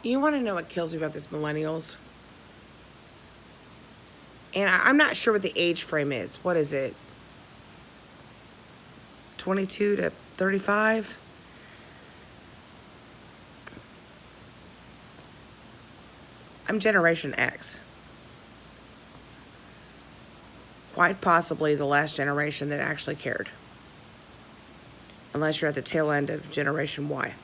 You want to know what kills me about this millennials? And I'm not sure what the age frame is. What is it? 22 to 35? I'm Generation X. Quite possibly the last generation that actually cared. Unless you're at the tail end of Generation Y.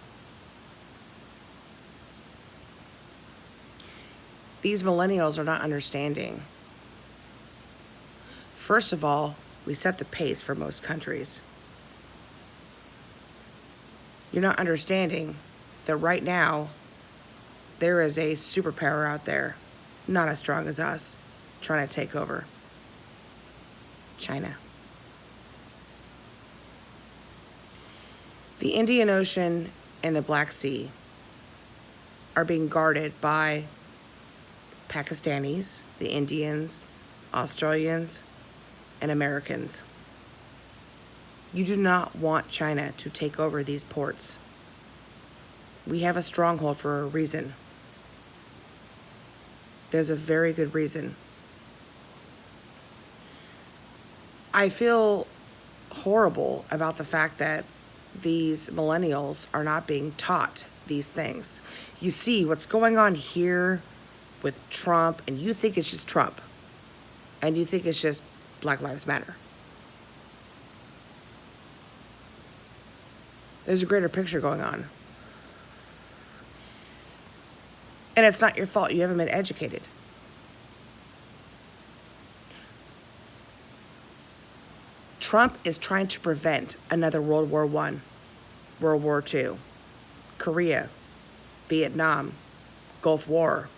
These millennials are not understanding. First of all, we set the pace for most countries. You're not understanding that right now, there is a superpower out there, not as strong as us, trying to take over. China. The Indian Ocean and the Black Sea are being guarded by Pakistanis, the Indians, Australians, and Americans. You do not want China to take over these ports. We have a stronghold for a reason. There's a very good reason. I feel horrible about the fact that these millennials are not being taught these things. You see what's going on here with Trump, and you think it's just Trump, and you think it's just Black Lives Matter. There's a greater picture going on. And it's not your fault. You haven't been educated. Trump is trying to prevent another World War I, World War II, Korea, Vietnam, Gulf War,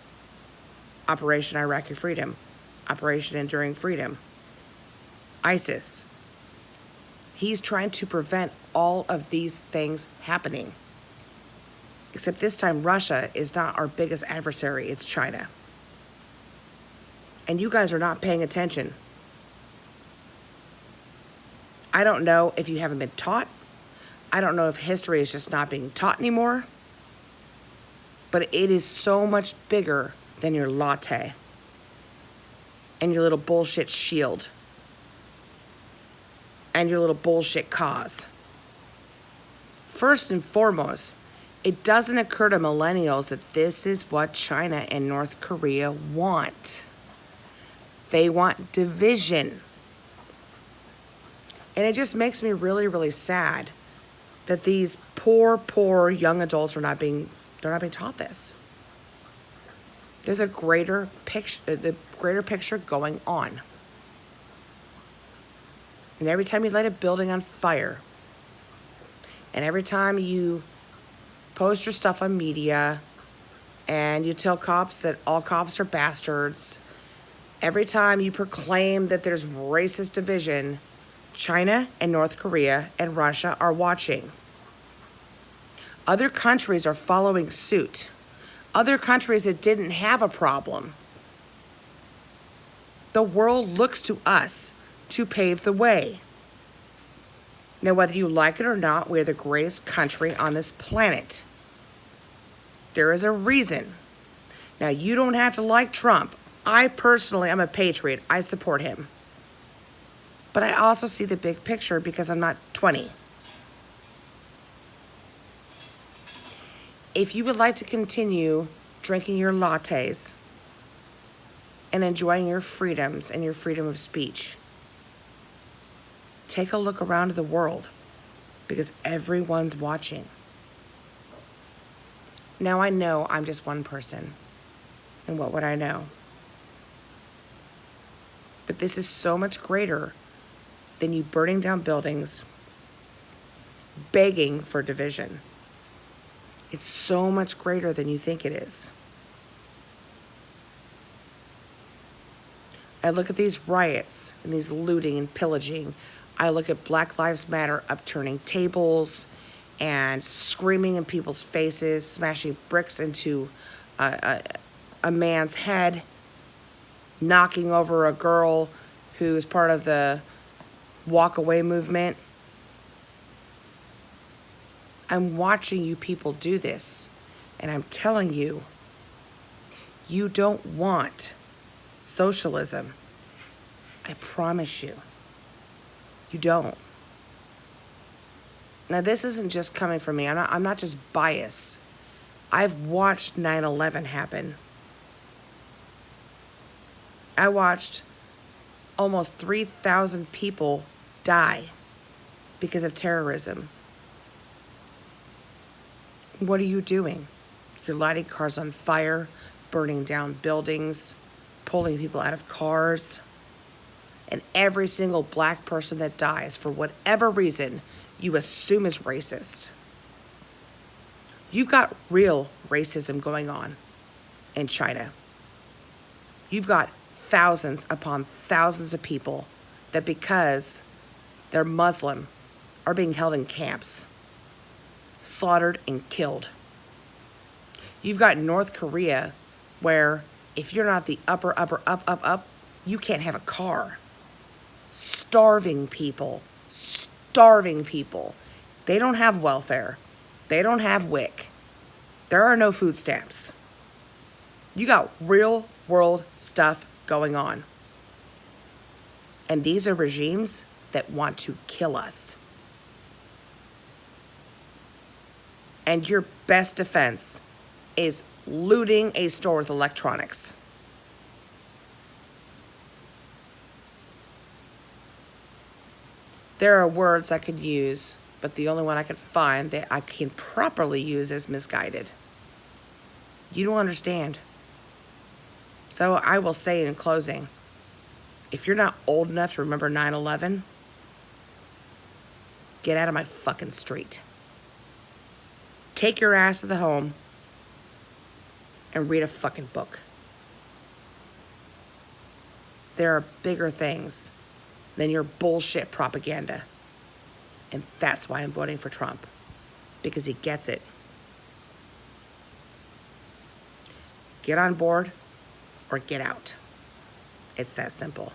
Operation Iraqi Freedom, Operation Enduring Freedom, ISIS. He's trying to prevent all of these things happening. Except this time, Russia is not our biggest adversary, it's China. And you guys are not paying attention. I don't know if you haven't been taught. I don't know if history is just not being taught anymore. But it is so much bigger than your latte and your little bullshit shield and your little bullshit cause. First and foremost, it doesn't occur to millennials that this is what China and North Korea want. They want division. And it just makes me really, really sad that these poor young adults are not being taught this. There's a greater picture going on. And every time you light a building on fire, and every time you post your stuff on media, and you tell cops that all cops are bastards, every time you proclaim that there's racist division, China and North Korea and Russia are watching. Other countries are following suit. Other countries that didn't have a problem. The world looks to us to pave the way. Now, whether you like it or not, we're the greatest country on this planet. There is a reason. Now, you don't have to like Trump. I personally am a patriot. I support him. But I also see the big picture because I'm not 20. If you would like to continue drinking your lattes and enjoying your freedoms and your freedom of speech, take a look around the world because everyone's watching. Now I know I'm just one person, and what would I know? But this is so much greater than you burning down buildings, begging for division. It's so much greater than you think it is. I look at these riots and these looting and pillaging. I look at Black Lives Matter upturning tables and screaming in people's faces, smashing bricks into a man's head, knocking over a girl who's part of the walk away movement. I'm watching you people do this. And I'm telling you, you don't want socialism. I promise you. You don't. Now, this isn't just coming from me. I'm not just biased. I've watched 9/11 happen. I watched almost 3,000 people die because of terrorism. What are you doing? You're lighting cars on fire, burning down buildings, pulling people out of cars. And every single black person that dies, for whatever reason, you assume is racist. You've got real racism going on in China. You've got thousands upon thousands of people that, because they're Muslim, are being held in camps, slaughtered and killed. You've got North Korea, where if you're not the up, you can't have a car. Starving people. They don't have welfare. They don't have WIC. There are no food stamps. You got real world stuff going on. And these are regimes that want to kill us. And your best defense is looting a store with electronics. There are words I could use, but the only one I could find that I can properly use is misguided. You don't understand. So I will say in closing, if you're not old enough to remember 9/11, get out of my fucking street. Take your ass to the home and read a fucking book. There are bigger things than your bullshit propaganda. And that's why I'm voting for Trump, because he gets it. Get on board or get out. It's that simple.